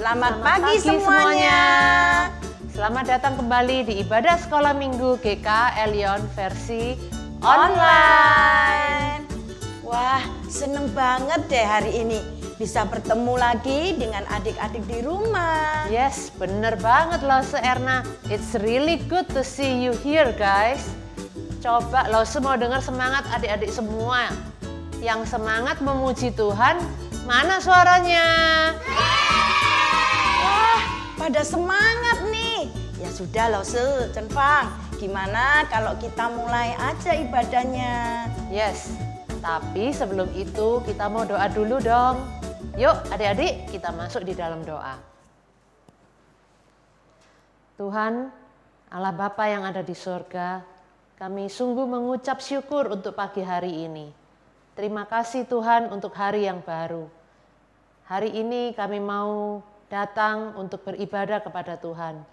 Selamat pagi semuanya. Selamat datang kembali di ibadah sekolah minggu GK Elion versi online. Wah, seneng banget deh hari ini bisa bertemu lagi dengan adik-adik di rumah. Yes, bener banget Lause Erna. It's really good to see you here guys. Coba Lause mau dengar semangat adik-adik semua. Yang semangat memuji Tuhan, mana suaranya? Wah, pada semangat nih. Ya sudah Lause, Cenfang. Gimana kalau kita mulai aja ibadahnya? Yes, tapi sebelum itu kita mau doa dulu dong. Yuk adik-adik kita masuk di dalam doa. Tuhan, Allah Bapa yang ada di surga, kami sungguh mengucap syukur untuk pagi hari ini. Terima kasih Tuhan untuk hari yang baru. Hari ini kami mau datang untuk beribadah kepada Tuhan.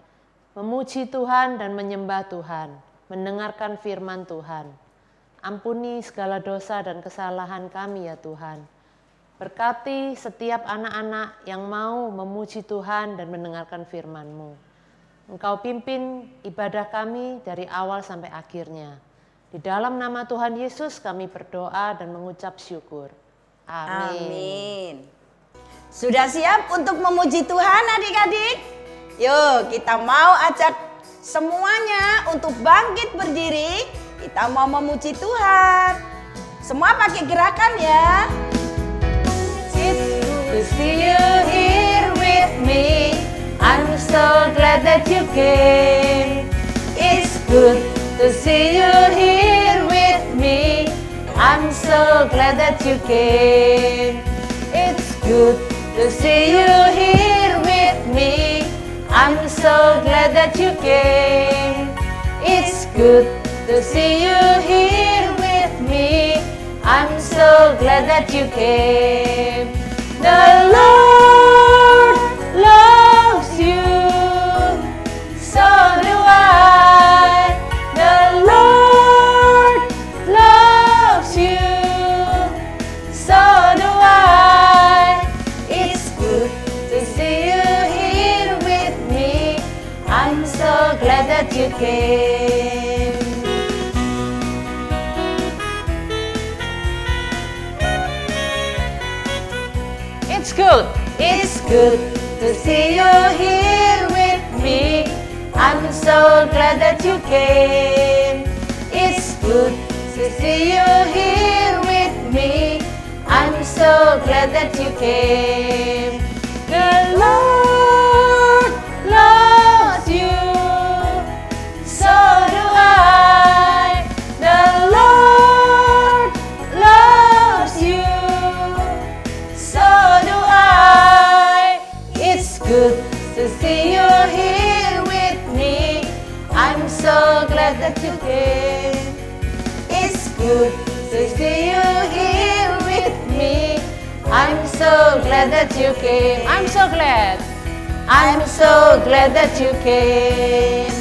Memuji Tuhan dan menyembah Tuhan. Mendengarkan firman Tuhan. Ampuni segala dosa dan kesalahan kami ya Tuhan. Berkati setiap anak-anak yang mau memuji Tuhan dan mendengarkan firman-Mu. Engkau pimpin ibadah kami dari awal sampai akhirnya. Di dalam nama Tuhan Yesus kami berdoa dan mengucap syukur. Amin. Amin. Sudah siap untuk memuji Tuhan adik-adik? Yuk kita mau ajak semuanya untuk bangkit berdiri. Kita mau memuji Tuhan. Semua pakai gerakan ya. It's good to see you here with me. I'm so glad that you came. It's good to see you here with me. I'm so glad that you came. It's good to see you here with me. I'm so glad that you came. It's good to see you here with me. I'm so glad that you came. The Lord loves you, so do I. The Lord loves you, so do I. It's good to see you here with me. I'm so glad that you came. It's good to see you here with me. I'm so glad that you came. It's good to see you here with me. I'm so glad that you came. The Lord loves you, so do I. The Lord loves you, so do I. It's good to see you here with me. I'm so glad that you came. It's good to see you here with me. I'm so glad that you came. I'm so glad. I'm so glad that you came.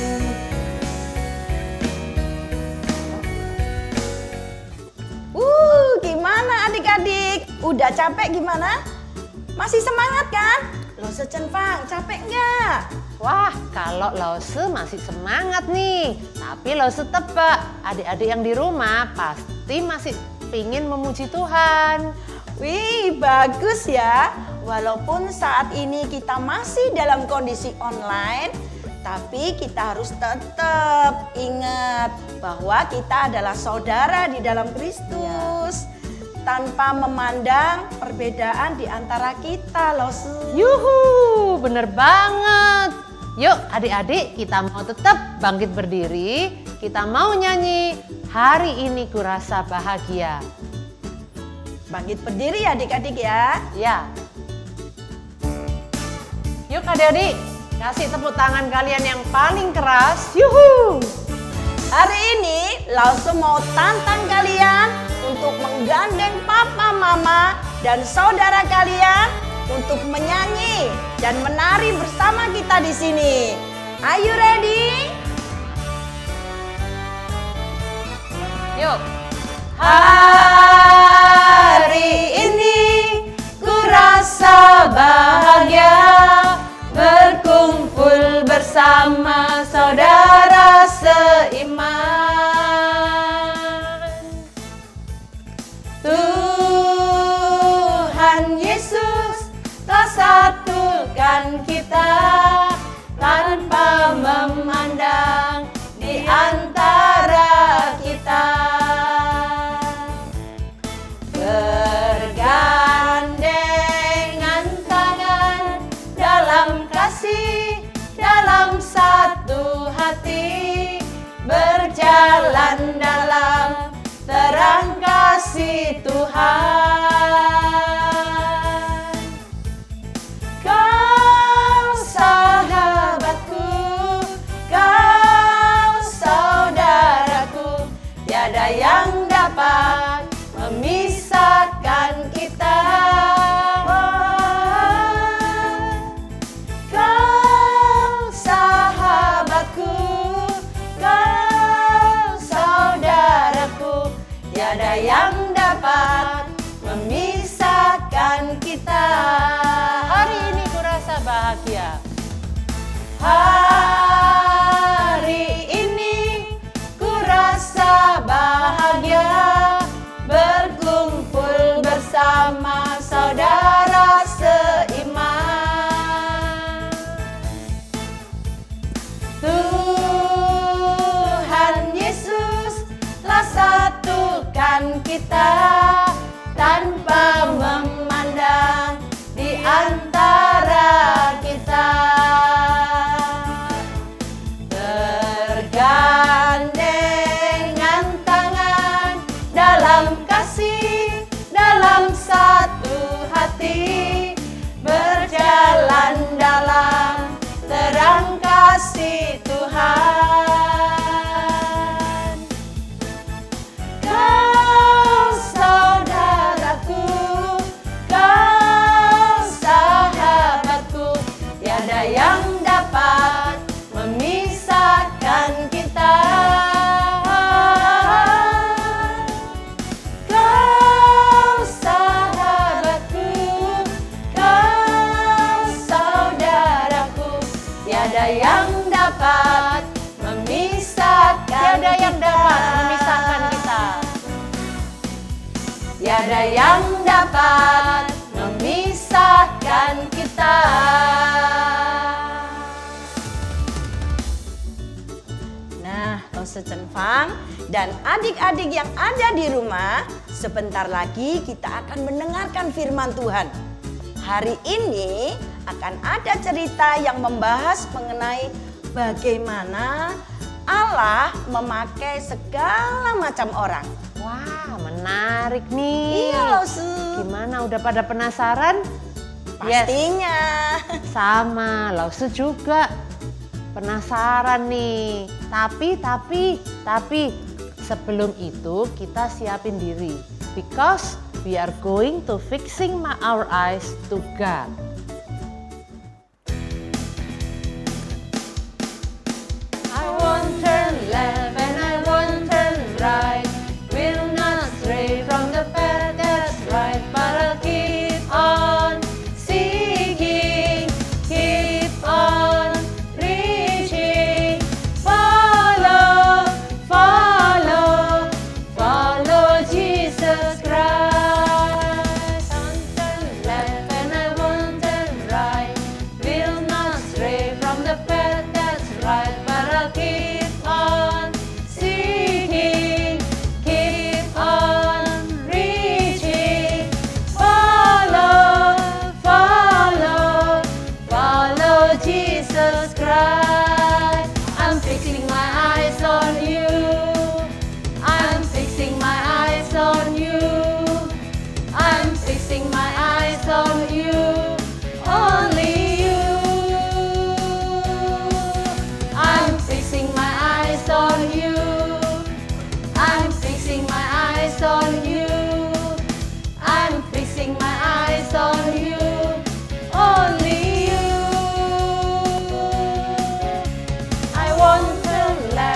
Gimana adik-adik? Udah capek gimana? Masih semangat kan? Lause Cenfang, capek nggak? Wah, kalau Lause masih semangat nih. Tapi Lause tebak, adik-adik yang di rumah pasti masih pingin memuji Tuhan. Wih, bagus ya. Walaupun saat ini kita masih dalam kondisi online, tapi kita harus tetap ingat bahwa kita adalah saudara di dalam Kristus. Tanpa memandang perbedaan di antara kita, Lause. Yuhu, bener banget. Yuk adik-adik kita mau tetap bangkit berdiri. Kita mau nyanyi, hari ini kurasa bahagia. Bangkit berdiri ya adik-adik ya. Ya. Yuk adik-adik, kasih tepuk tangan kalian yang paling keras. Yuhu. Hari ini Lause mau tantang kalian untuk menggandeng papa, mama, dan saudara kalian untuk menyanyi dan menari bersama kita di sini. Are you ready? Yuk. Hari ini ku rasa bahagia. bersama saudara seiman. Tuhan Yesus telah satukan kita tanpa memandang di antara kita. Bergandengan tangan dalam kasih, dalam satu hati, berjalan dalam terang kasih Tuhan. Kau sahabatku, kau saudaraku, tiada yang dapat memisahkan kita. Kau sahabatku, kau saudaraku, tiada yang dapat memisahkan kita. Hari ini ku rasa bahagia. Hari ini ku rasa bahagia, berkumpul bersama saudara seiman. Tuhan Yesus telah satukan kita tanpa memandang di antara kita. Bergandengan tangan dalam kasih, dalam satu hati, berjalan dalam terang kasih Tuhan. Kau saudaraku, kau sahabatku, tiada yang dapat memisahkan kita. Kau sahabatku, kau saudaraku, tiada yang dapat memisahkan kita. Tiada yang dapat memisahkan kita. Nah, Lause Cenfang dan adik-adik yang ada di rumah, sebentar lagi kita akan mendengarkan firman Tuhan. Hari ini akan ada cerita yang membahas mengenai bagaimana Allah memakai segala macam orang. Wah, menarik nih. Iya, Lause. Gimana, udah pada penasaran? Pastinya. Yes, sama, Lause juga penasaran nih. Tapi sebelum itu kita siapin diri. Because we are going to fixing our eyes to God. I won't turn left and I won't turn right. Will not stray from the path that's right, but I'll keep on seeking, keep on reaching. Follow, follow, follow Jesus Christ. I won't turn left and I won't turn right. Will not stray from the path that's right, but I'll keep on seeking, keep on reaching. Follow, follow, follow Jesus Christ. I'm fixing my eyes on you. I'm fixing my eyes on you. I'm fixing my eyes on you. Only you. I'm fixing my eyes on you. I'm fixing my eyes on you. I'm fixing my eyes on you. Only you. I won't turn left.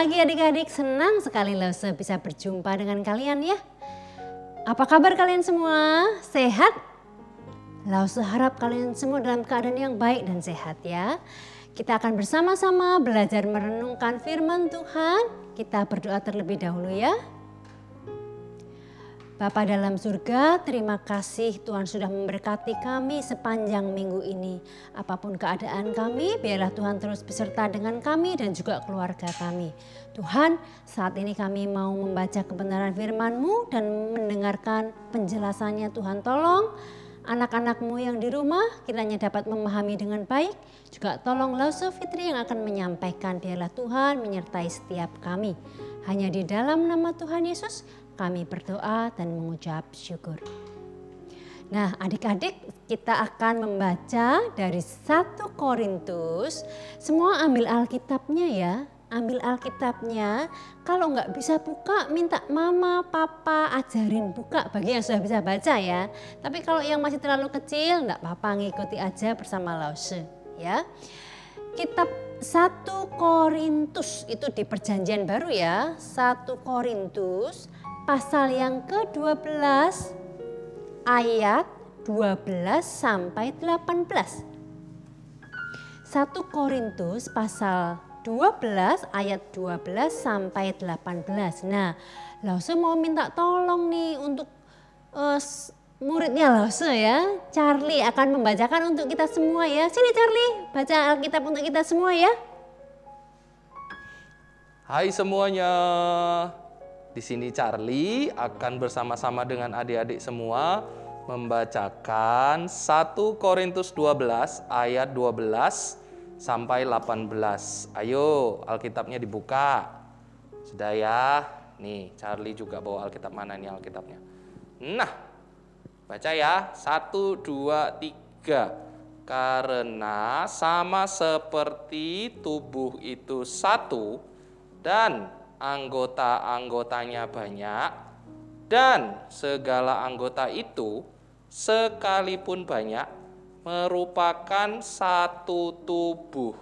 lagi adik-adik, senang sekali Lause bisa berjumpa dengan kalian ya. Apa kabar kalian semua? Sehat? Lause harap kalian semua dalam keadaan yang baik dan sehat ya. Kita akan bersama-sama belajar merenungkan firman Tuhan. Kita berdoa terlebih dahulu ya. Bapa dalam surga, terima kasih Tuhan sudah memberkati kami sepanjang minggu ini. Apapun keadaan kami, biarlah Tuhan terus beserta dengan kami dan juga keluarga kami. Tuhan, saat ini kami mau membaca kebenaran firman-Mu dan mendengarkan penjelasannya. Tuhan tolong anak-anak-Mu yang di rumah kiranya dapat memahami dengan baik. Juga tolong Lause Fitri yang akan menyampaikan, biarlah Tuhan menyertai setiap kami. Hanya di dalam nama Tuhan Yesus kami berdoa dan mengucap syukur. Nah adik-adik, kita akan membaca dari 1 Korintus. Semua ambil Alkitabnya ya. Ambil Alkitabnya, kalau nggak bisa buka minta mama, papa ajarin buka bagi yang sudah bisa baca ya. Tapi kalau yang masih terlalu kecil nggak apa-apa, ngikuti aja bersama Lause ya. Kitab 1 Korintus itu di perjanjian baru ya. 1 Korintus pasal yang ke-12 ayat 12 sampai 18. 1 Korintus pasal 12 ayat 12 sampai 18. Nah, Lause mau minta tolong nih untuk muridnya Lause ya. Charlie akan membacakan untuk kita semua ya. Sini Charlie, baca Alkitab untuk kita semua ya. Hai semuanya. Di sini Charlie akan bersama-sama dengan adik-adik semua membacakan 1 Korintus 12 ayat 12 sampai 18. Ayo Alkitabnya dibuka. Sudah ya? Nih Charlie juga bawa Alkitab, mana nih Alkitabnya? Nah, baca ya. 1, 2, 3. Karena sama seperti tubuh itu satu dan anggota-anggotanya banyak, dan segala anggota itu sekalipun banyak merupakan satu tubuh.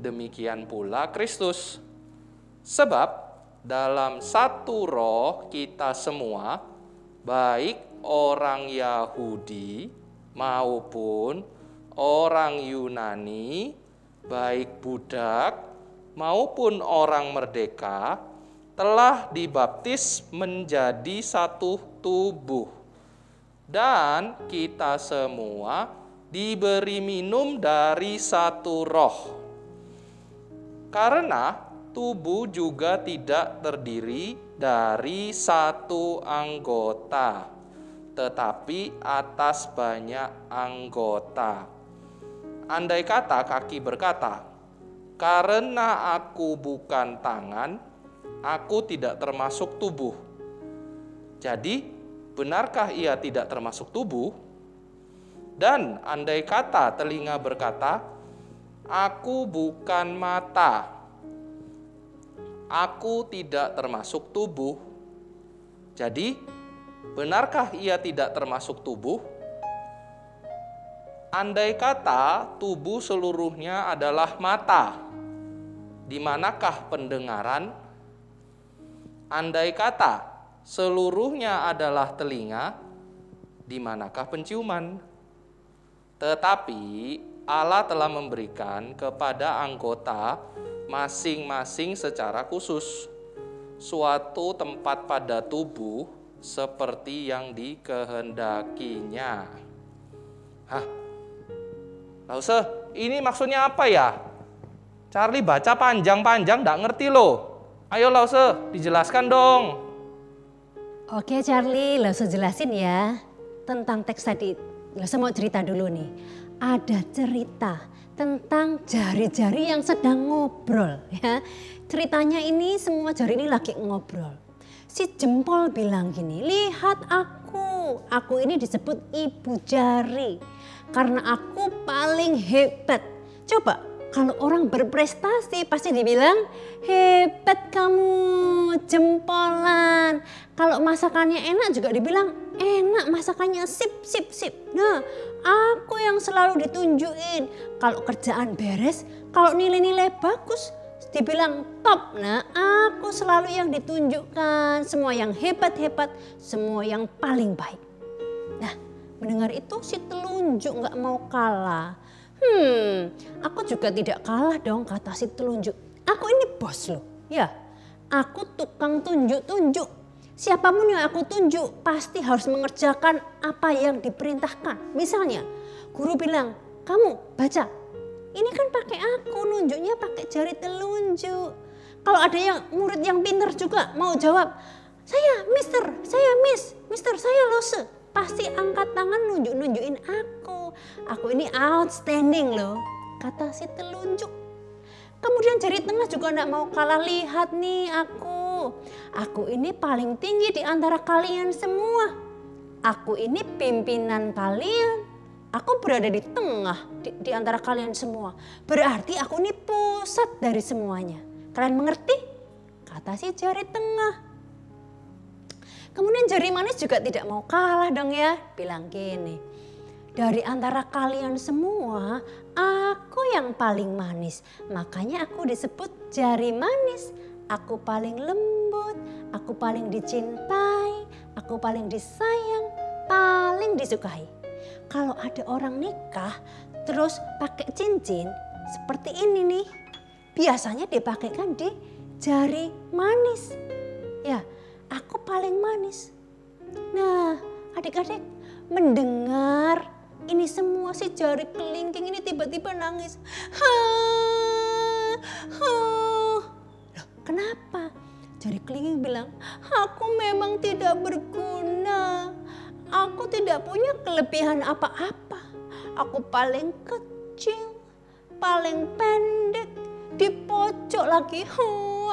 Demikian pula Kristus. Sebab dalam satu roh kita semua, baik orang Yahudi maupun orang Yunani, baik budak maupun orang merdeka, telah dibaptis menjadi satu tubuh. Dan kita semua diberi minum dari satu roh. Karena tubuh juga tidak terdiri dari satu anggota, tetapi atas banyak anggota. Andai kata kaki berkata, karena aku bukan tangan, aku tidak termasuk tubuh. Jadi, benarkah ia tidak termasuk tubuh? Dan andai kata telinga berkata, aku bukan mata, aku tidak termasuk tubuh. Jadi, benarkah ia tidak termasuk tubuh? Andai kata tubuh seluruhnya adalah mata, di manakah pendengaran? Andai kata seluruhnya adalah telinga, di manakah penciuman? Tetapi Allah telah memberikan kepada anggota masing-masing secara khusus suatu tempat pada tubuh seperti yang dikehendakinya. Hah? Lause, ini maksudnya apa ya? Charlie baca panjang-panjang, nggak ngerti loh. Ayo Lause, dijelaskan dong. Oke Charlie, Lause jelasin ya. Tentang teks tadi, Lause mau cerita dulu nih. Ada cerita tentang jari-jari yang sedang ngobrol ya. Ceritanya ini semua jari ini lagi ngobrol. Si jempol bilang gini, lihat aku ini disebut ibu jari. Karena aku paling hebat. Coba kalau orang berprestasi pasti dibilang hebat kamu, jempolan. Kalau masakannya enak juga dibilang enak, masakannya sip. Nah, aku yang selalu ditunjukin. Kalau kerjaan beres, kalau nilai-nilai bagus, dibilang top. Nah, aku selalu yang ditunjukkan, semua yang hebat-hebat, semua yang paling baik. Nah, mendengar itu si telunjuk nggak mau kalah. Aku juga tidak kalah dong, kata si telunjuk. Aku ini bos loh, ya. Aku tukang tunjuk-tunjuk. Siapapun yang aku tunjuk pasti harus mengerjakan apa yang diperintahkan. Misalnya, guru bilang, kamu baca. Ini kan pakai aku, nunjuknya pakai jari telunjuk. Kalau ada yang murid yang pintar juga mau jawab, saya mister, saya mister, saya lose. Pasti angkat tangan nunjukin aku. Aku ini outstanding loh, kata si telunjuk. Kemudian jari tengah juga enggak mau kalah, lihat nih aku. Aku ini paling tinggi di antara kalian semua. Aku ini pimpinan kalian. Aku berada di tengah di antara kalian semua. Berarti aku ini pusat dari semuanya. Kalian mengerti? Kata si jari tengah. Kemudian jari manis juga tidak mau kalah dong ya. Bilang gini, dari antara kalian semua, aku yang paling manis. Makanya aku disebut jari manis. Aku paling lembut, aku paling dicintai, aku paling disayang, paling disukai. Kalau ada orang nikah terus pakai cincin seperti ini nih, biasanya dipakaikan di jari manis. Ya, aku paling manis. Nah, adik-adik mendengar ini semua, si jari kelingking ini tiba-tiba nangis. Loh, kenapa? Jari kelingking bilang, aku memang tidak berguna. Aku tidak punya kelebihan apa-apa. Aku paling kecil, paling pendek, di pojok lagi.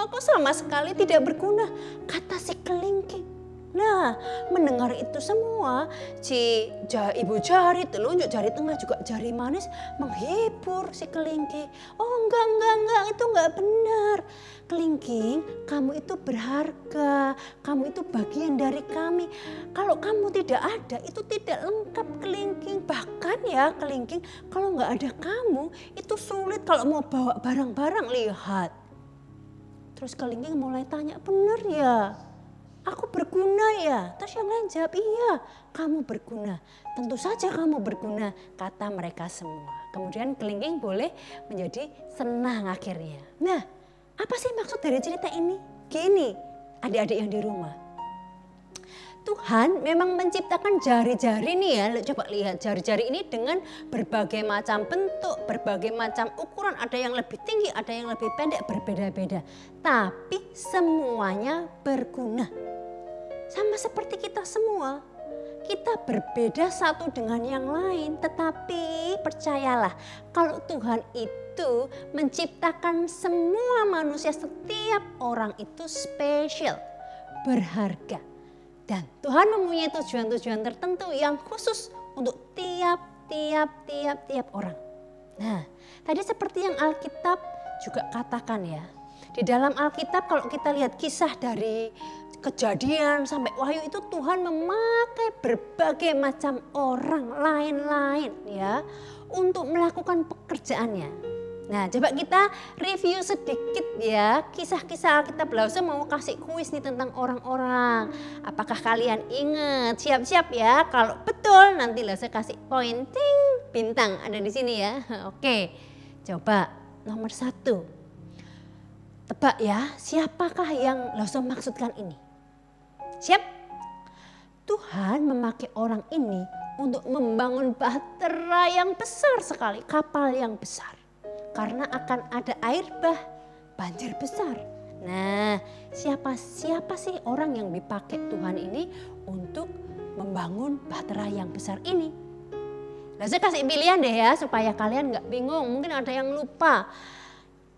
Aku sama sekali tidak berguna, kata si kelingking. Nah, mendengar itu semua, si ibu jari telunjuk, jari tengah juga jari manis menghibur si kelingking. Oh enggak, itu enggak benar. Kelingking, kamu itu berharga, kamu itu bagian dari kami. Kalau kamu tidak ada, itu tidak lengkap kelingking. Bahkan ya kelingking, kalau enggak ada kamu, itu sulit kalau mau bawa barang-barang, lihat. Terus kelingking mulai tanya, benar ya? Aku berguna ya? Terus yang lain jawab, iya kamu berguna. Tentu saja kamu berguna, kata mereka semua. Kemudian kelingking boleh menjadi senang akhirnya. Nah, apa sih maksud dari cerita ini? Gini, adik-adik yang di rumah. Tuhan memang menciptakan jari-jari nih ya, coba lihat jari-jari ini dengan berbagai macam bentuk, berbagai macam ukuran, ada yang lebih tinggi, ada yang lebih pendek, berbeda-beda. Tapi semuanya berguna. Sama seperti kita semua, kita berbeda satu dengan yang lain, tetapi percayalah kalau Tuhan itu menciptakan semua manusia, setiap orang itu spesial, berharga. Dan Tuhan mempunyai tujuan-tujuan tertentu yang khusus untuk tiap orang. Nah, tadi seperti yang Alkitab juga katakan ya. Di dalam Alkitab kalau kita lihat kisah dari Kejadian sampai Wahyu itu Tuhan memakai berbagai macam orang lain-lain ya untuk melakukan pekerjaannya. Nah, coba kita review sedikit ya kisah-kisah Alkitab. Langsung mau kasih kuis nih tentang orang-orang. Apakah kalian ingat? Siap-siap ya. Kalau betul nanti Langsung kasih pointing bintang ada di sini ya. Oke, coba nomor 1. Tebak ya, siapakah yang Langsung maksudkan ini? Siap? Tuhan memakai orang ini untuk membangun bahtera yang besar sekali, kapal yang besar. Karena akan ada air bah, banjir besar. Nah, siapa sih orang yang dipakai Tuhan ini untuk membangun bahtera yang besar ini? Nah, saya kasih pilihan deh ya supaya kalian nggak bingung. Mungkin ada yang lupa.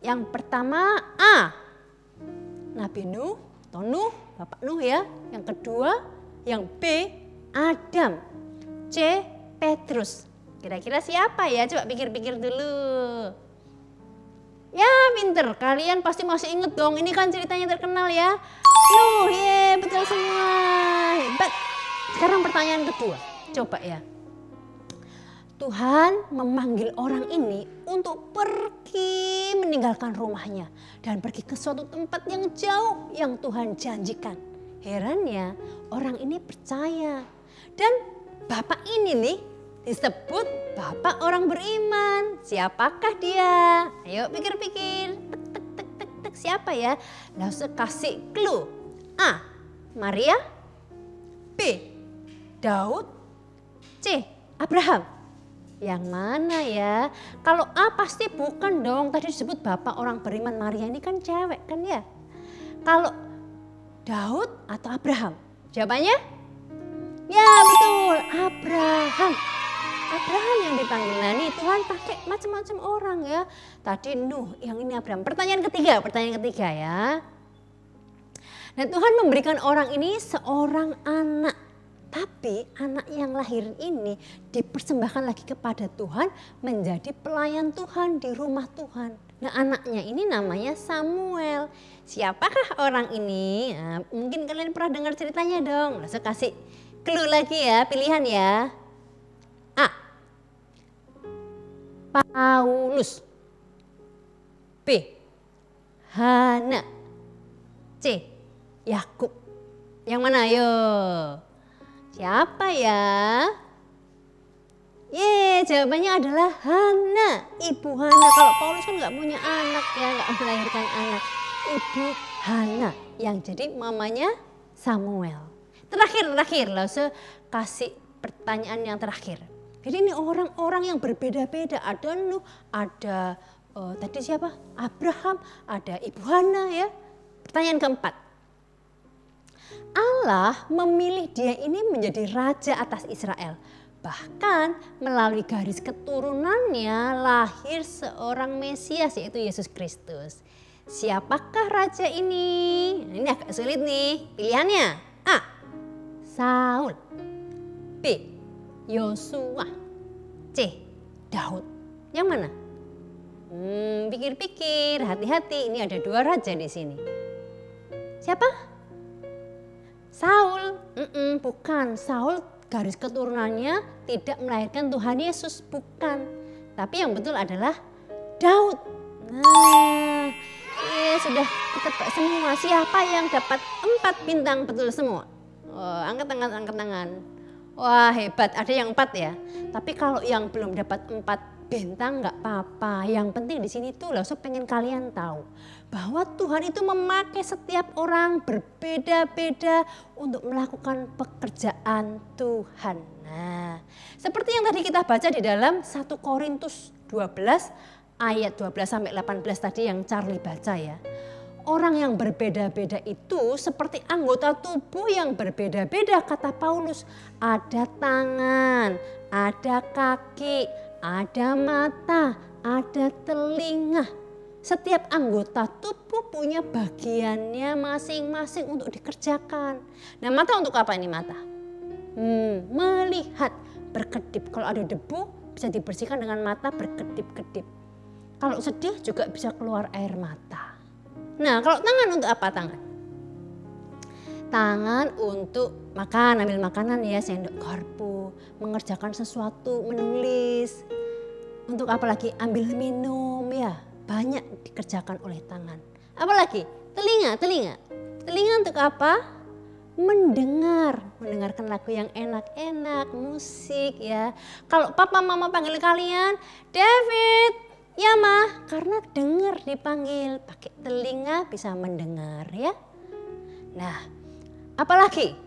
Yang pertama A, Nabi Nuh atau Nuh, Bapak Nuh ya. Yang kedua, yang B, Adam. C, Petrus. Kira-kira siapa ya? Coba pikir-pikir dulu. Ya pinter, kalian pasti masih inget dong, ini kan ceritanya terkenal ya. Nuh, betul semua, hebat. Sekarang pertanyaan kedua, coba ya. Tuhan memanggil orang ini untuk pergi meninggalkan rumahnya dan pergi ke suatu tempat yang jauh yang Tuhan janjikan. Herannya orang ini percaya dan bapak ini nih disebut bapak orang beriman. Siapakah dia? Ayo pikir-pikir. Tek, siapa ya? Langsung kasih clue. A. Maria. B. Daud. C. Abraham. Yang mana ya? Kalau A pasti bukan dong. Tadi disebut bapak orang beriman, Maria ini kan cewek kan ya? Kalau Daud atau Abraham? Jawabannya? Ya betul, Abraham. Abraham yang dipanggil. Nah nih Tuhan pakai macam-macam orang ya. Tadi Nuh, yang ini Abraham. Pertanyaan ketiga ya. Nah Tuhan memberikan orang ini seorang anak. Tapi anak yang lahir ini dipersembahkan lagi kepada Tuhan menjadi pelayan Tuhan di rumah Tuhan. Nah anaknya ini namanya Samuel. Siapakah orang ini? Nah, mungkin kalian pernah dengar ceritanya dong. Langsung kasih clue lagi ya, pilihan ya. A. Paulus. B. Hana. C. Yakub. Yang mana ayo? Siapa ya? Jawabannya adalah Hana, Ibu Hana. Kalau Paulus kan nggak punya anak ya, nggak melahirkan anak. Ibu Hana yang jadi mamanya Samuel. Terakhir, langsung kasih pertanyaan yang terakhir. Jadi ini orang-orang yang berbeda-beda. Ada Nuh, ada tadi siapa? Abraham, ada Ibu Hana ya. Pertanyaan keempat. Allah memilih dia ini menjadi raja atas Israel. Bahkan melalui garis keturunannya lahir seorang Mesias yaitu Yesus Kristus. Siapakah raja ini? Ini agak sulit nih. Pilihannya A. Saul. B. Yosua. C. Daud. Yang mana? Pikir-pikir, hati-hati. Ini ada dua raja di sini. Siapa? Saul, bukan. Saul garis keturunannya tidak melahirkan Tuhan Yesus, bukan. Tapi yang betul adalah Daud. Nah, sudah ketebak semua. Siapa yang dapat 4 bintang betul semua? Angkat tangan. Wah hebat, ada yang 4 ya. Tapi kalau yang belum dapat 4 bintang nggak apa-apa. Yang penting di sini tuh langsung pengen kalian tahu bahwa Tuhan itu memakai setiap orang berbeda-beda untuk melakukan pekerjaan Tuhan. Nah, seperti yang tadi kita baca di dalam 1 Korintus 12 ayat 12 sampai 18 tadi yang Charlie baca ya. Orang yang berbeda-beda itu seperti anggota tubuh yang berbeda-beda kata Paulus. Ada tangan, ada kaki, ada mata, ada telinga. Setiap anggota tubuh punya bagiannya masing-masing untuk dikerjakan. Nah mata untuk apa ini mata? Melihat, berkedip. Kalau ada debu bisa dibersihkan dengan mata berkedip-kedip. Kalau sedih juga bisa keluar air mata. Nah kalau tangan untuk apa tangan? Tangan untuk makan, ambil makanan ya, sendok garpu, mengerjakan sesuatu, menulis. Untuk apa lagi? Ambil minum ya, banyak dikerjakan oleh tangan. Apalagi? Telinga. Telinga untuk apa? Mendengarkan lagu yang enak-enak, musik ya. Kalau papa mama panggil kalian, David, ya mah, karena dengar dipanggil, pakai telinga bisa mendengar ya. Nah, apalagi?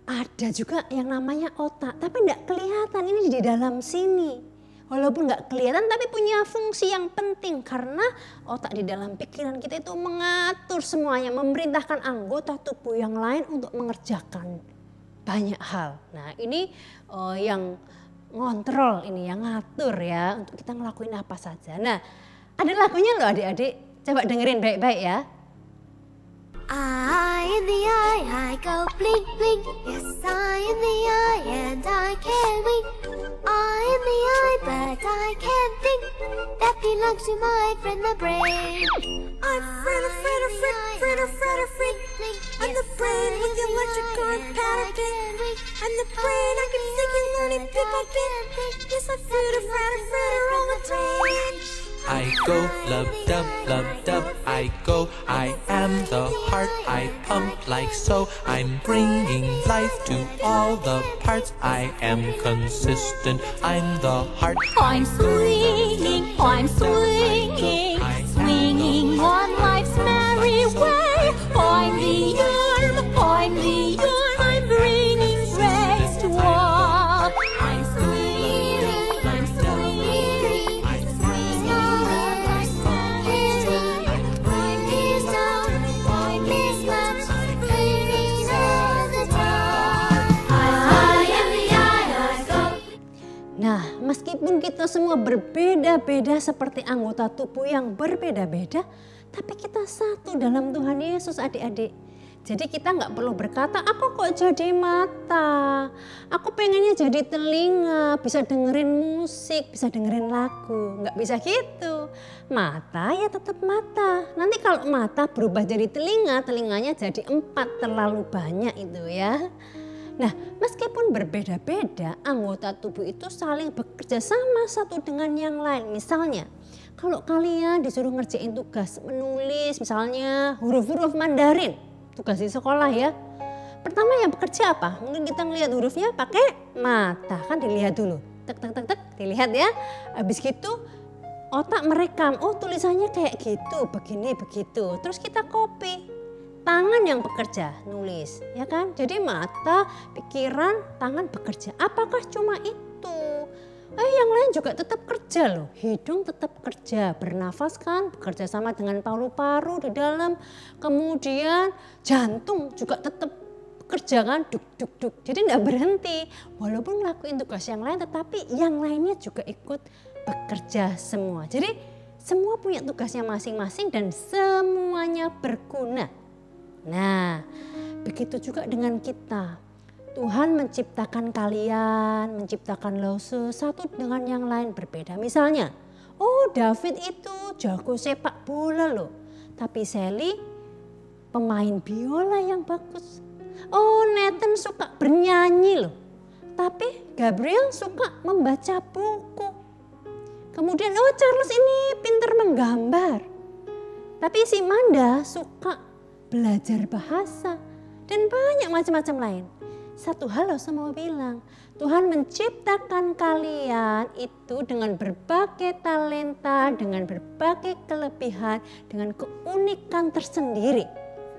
Ada juga yang namanya otak, tapi enggak kelihatan, ini di dalam sini. Walaupun nggak kelihatan tapi punya fungsi yang penting karena otak di dalam pikiran kita itu mengatur semuanya, memerintahkan anggota tubuh yang lain untuk mengerjakan banyak hal. Nah ini yang ngontrol, ini yang ngatur ya untuk kita ngelakuin apa saja. Nah ada lagunya loh adik-adik, coba dengerin baik-baik ya. Eye in the eye, I go blink blink. Yes, eye in the eye, and I can't wink. Eye in the eye, but I can't think. That belongs to my friend the brain. I'm afraid. I'm the brain with the electric current pattern. And the brain I can sing and learn and pick again. Yes, I feel the fritter all the time. I go, love dub, I go, I am the heart, I pump like so, I'm bringing life to all the parts, I am consistent, I'm the heart. I'm swinging, swinging on life's merry way. I'm the arm, I'm bringing praise to all. I'm swinging, Nah, meskipun kita semua berbeda-beda seperti anggota tubuh yang berbeda-beda, tapi kita satu dalam Tuhan Yesus, adik-adik. Jadi kita nggak perlu berkata, aku kok jadi mata, aku pengennya jadi telinga, bisa dengerin musik, bisa dengerin lagu. Nggak bisa gitu. Mata ya tetap mata. Nanti kalau mata berubah jadi telinga, telinganya jadi 4, terlalu banyak itu ya. Nah, meskipun berbeda-beda, anggota tubuh itu saling bekerja sama satu dengan yang lain. Misalnya, kalau kalian disuruh ngerjain tugas menulis, misalnya huruf-huruf Mandarin, tugas di sekolah ya. Pertama yang bekerja apa? Mungkin kita ngelihat hurufnya pakai mata, kan dilihat dulu. Tek, tek, tek, tek, dilihat ya. Habis gitu, otak merekam, oh tulisannya kayak gitu, begini, begitu. Terus kita copy. Tangan yang bekerja, nulis, ya kan? Jadi mata, pikiran, tangan bekerja. Apakah cuma itu? Yang lain juga tetap kerja loh. Hidung tetap kerja, bernafas kan, bekerja sama dengan paru-paru di dalam. Kemudian jantung juga tetap kerja kan, duk duk duk. Jadi enggak berhenti. Walaupun ngelakuin tugas yang lain, tetapi yang lainnya juga ikut bekerja semua. Jadi semua punya tugasnya masing-masing dan semuanya berguna. Nah, begitu juga dengan kita. Tuhan menciptakan kalian, menciptakan Lause satu dengan yang lain berbeda. Misalnya, oh David itu jago sepak bola loh. Tapi Sally pemain biola yang bagus. Oh Nathan suka bernyanyi loh. Tapi Gabriel suka membaca buku. Kemudian oh Charles ini pintar menggambar. Tapi si Manda suka belajar bahasa, dan banyak macam-macam lain. Satu hal Lause mau bilang, Tuhan menciptakan kalian itu dengan berbagai talenta, dengan berbagai kelebihan, dengan keunikan tersendiri.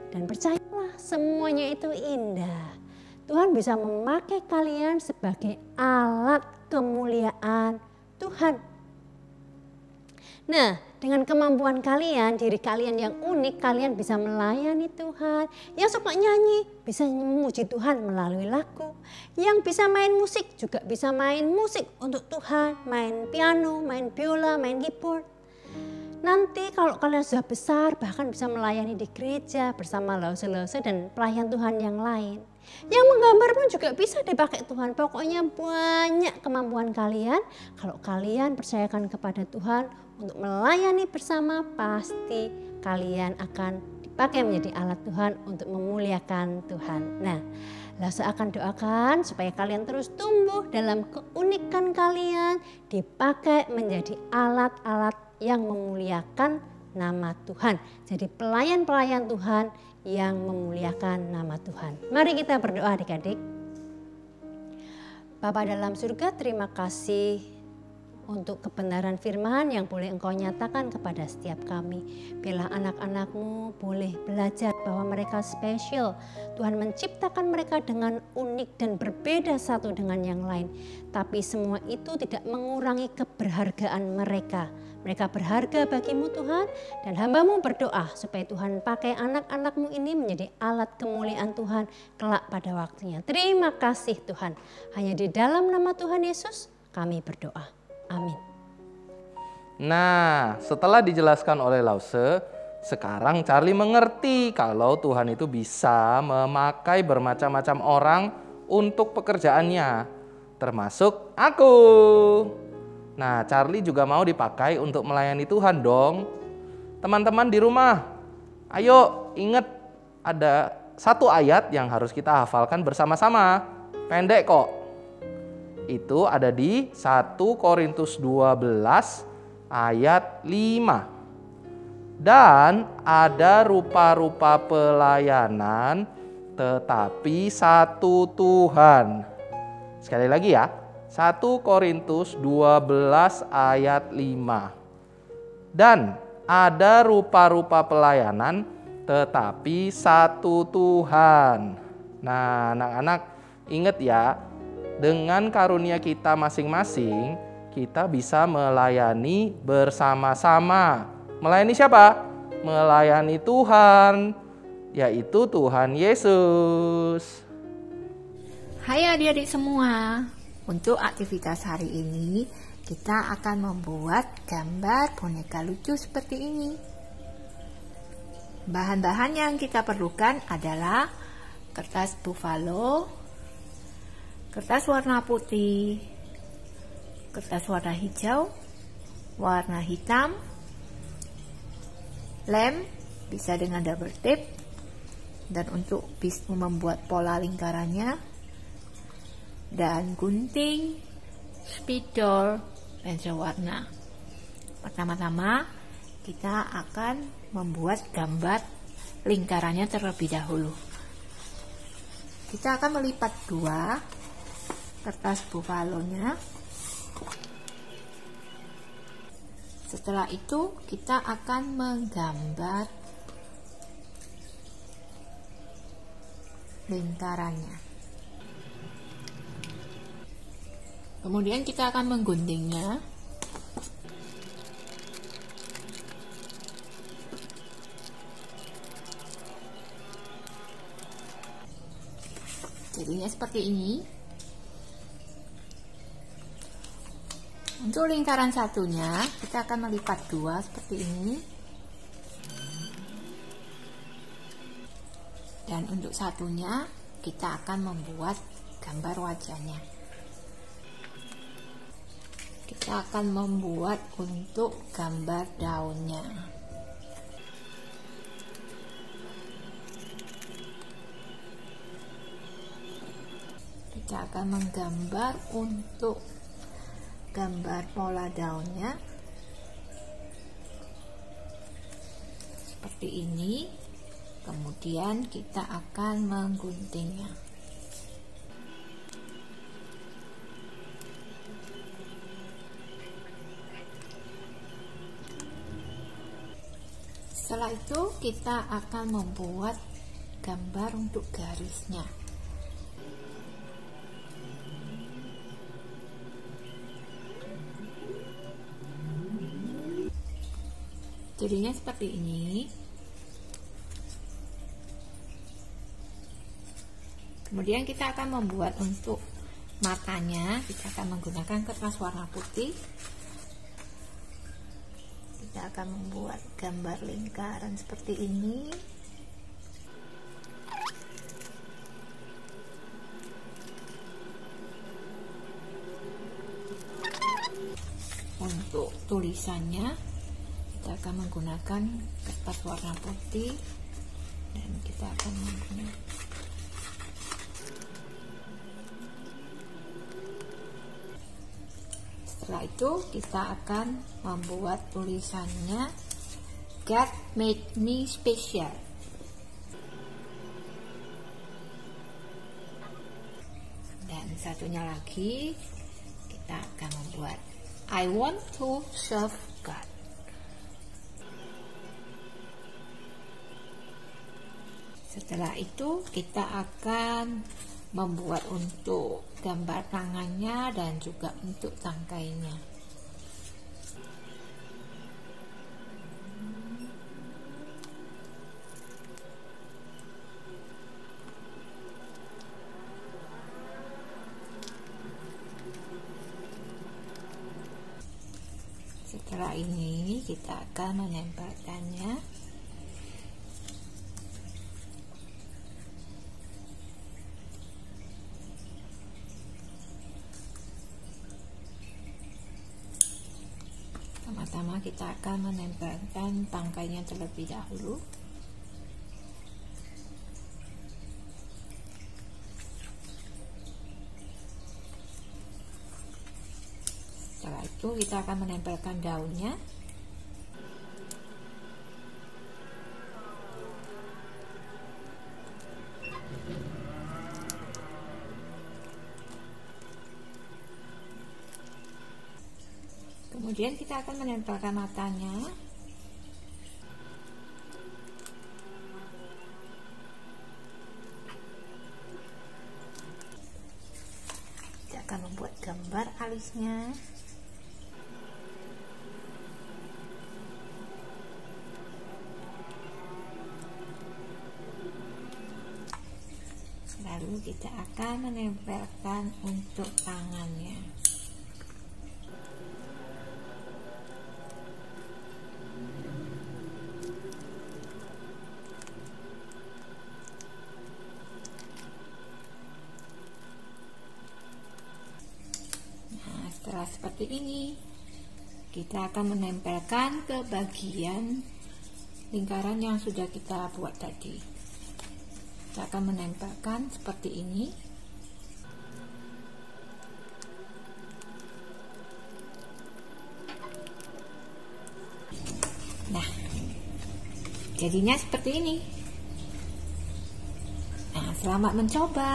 Dan percayalah semuanya itu indah. Tuhan bisa memakai kalian sebagai alat kemuliaan Tuhan. Nah, dengan kemampuan kalian, diri kalian yang unik, kalian bisa melayani Tuhan. Yang suka nyanyi, bisa memuji Tuhan melalui lagu. Yang bisa main musik, juga bisa main musik untuk Tuhan. Main piano, main biola, main keyboard. Nanti kalau kalian sudah besar, bahkan bisa melayani di gereja bersama Lause-Lause dan pelayan Tuhan yang lain. Yang menggambar pun juga bisa dipakai Tuhan. Pokoknya banyak kemampuan kalian. Kalau kalian percayakan kepada Tuhan untuk melayani bersama, pasti kalian akan dipakai menjadi alat Tuhan untuk memuliakan Tuhan. Nah, Lause akan doakan supaya kalian terus tumbuh dalam keunikan kalian, dipakai menjadi alat-alat yang memuliakan nama Tuhan. Jadi pelayan-pelayan Tuhan yang memuliakan nama Tuhan. Mari kita berdoa adik-adik. Bapa dalam surga, terima kasih untuk kebenaran firman yang boleh Engkau nyatakan kepada setiap kami. Biarlah anak-anak-Mu boleh belajar bahwa mereka spesial. Tuhan menciptakan mereka dengan unik dan berbeda satu dengan yang lain. Tapi semua itu tidak mengurangi keberhargaan mereka. Mereka berharga bagi-Mu Tuhan, dan hamba-Mu berdoa supaya Tuhan pakai anak-anak-Mu ini menjadi alat kemuliaan Tuhan kelak pada waktunya. Terima kasih Tuhan. Hanya di dalam nama Tuhan Yesus kami berdoa. Amin. Nah, setelah dijelaskan oleh Lause, sekarang Charlie mengerti kalau Tuhan itu bisa memakai bermacam-macam orang untuk pekerjaannya, termasuk aku. Nah, Charlie juga mau dipakai untuk melayani Tuhan dong. Teman-teman di rumah, ayo ingat ada satu ayat yang harus kita hafalkan bersama-sama. Pendek kok. Itu ada di 1 Korintus 12 ayat 5. Dan ada rupa-rupa pelayanan, tetapi satu Tuhan. Sekali lagi ya, 1 Korintus 12 ayat 5. Dan ada rupa-rupa pelayanan, tetapi satu Tuhan. Nah, anak-anak ingat ya, dengan karunia kita masing-masing, kita bisa melayani bersama-sama. Melayani siapa? Melayani Tuhan, yaitu Tuhan Yesus. Hai adik-adik semua, untuk aktivitas hari ini kita akan membuat gambar boneka lucu seperti ini. Bahan-bahan yang kita perlukan adalah kertas buffalo, kertas warna putih, kertas warna hijau, warna hitam, lem bisa dengan double tip, dan untuk membuat pola lingkarannya, dan gunting, spidol, pensel warna. Pertama-tama kita akan membuat gambar lingkarannya terlebih dahulu. Kita akan melipat 2 kertas buffalo-nya. Setelah itu kita akan menggambar lingkarannya. Kemudian kita akan mengguntingnya. Jadinya seperti ini. Untuk lingkaran satunya kita akan melipat 2 seperti ini. Dan untuk satunya kita akan membuat gambar wajahnya. Kita akan membuat untuk gambar daunnya. Kita akan menggambar untuk gambar pola daunnya seperti ini. Kemudian kita akan mengguntingnya. Setelah itu kita akan membuat gambar untuk garisnya. Jadinya seperti ini. Kemudian kita akan membuat untuk matanya. Kita akan menggunakan kertas warna putih. Kita akan membuat gambar lingkaran seperti ini. Untuk tulisannya kita akan menggunakan kertas warna putih dan kita akan menggunakan setelah itu kita akan membuat tulisannya God made me special. Dan satunya lagi kita akan membuat I want to serve God. Setelah itu kita akan membuat untuk gambar tangannya dan juga untuk tangkainya. Setelah ini kita akan menempelkannya. Pertama kita akan menempelkan tangkainya terlebih dahulu. Setelah itu kita akan menempelkan daunnya. Kemudian kita akan menempelkan matanya. Kita akan membuat gambar alisnya. Lalu kita akan menempelkan untuk tangannya. Setelah seperti ini, kita akan menempelkan ke bagian lingkaran yang sudah kita buat tadi. Kita akan menempelkan seperti ini. Nah, jadinya seperti ini. Nah, selamat mencoba.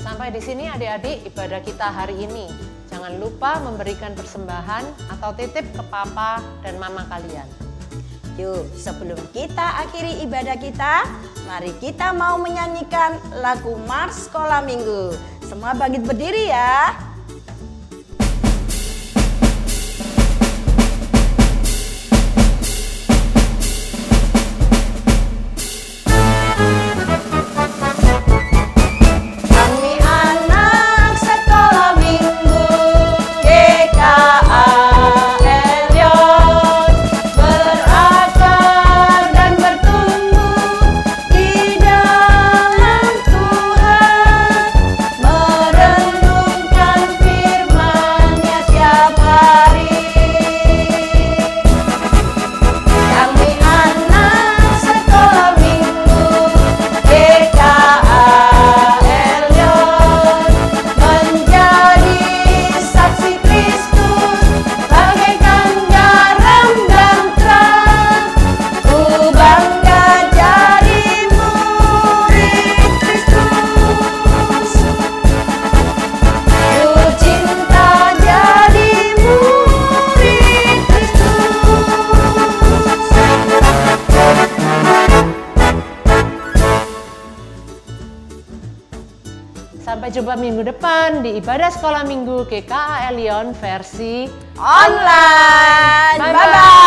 Sampai di sini adik-adik ibadah kita hari ini. Jangan lupa memberikan persembahan atau titip ke papa dan mama kalian. Yuk, sebelum kita akhiri ibadah kita, mari kita mau menyanyikan lagu Mars Sekolah Minggu. Semua bangkit berdiri ya. Sampai jumpa minggu depan di ibadah sekolah minggu GKA Elion versi Online. Bye-bye. Bye-bye.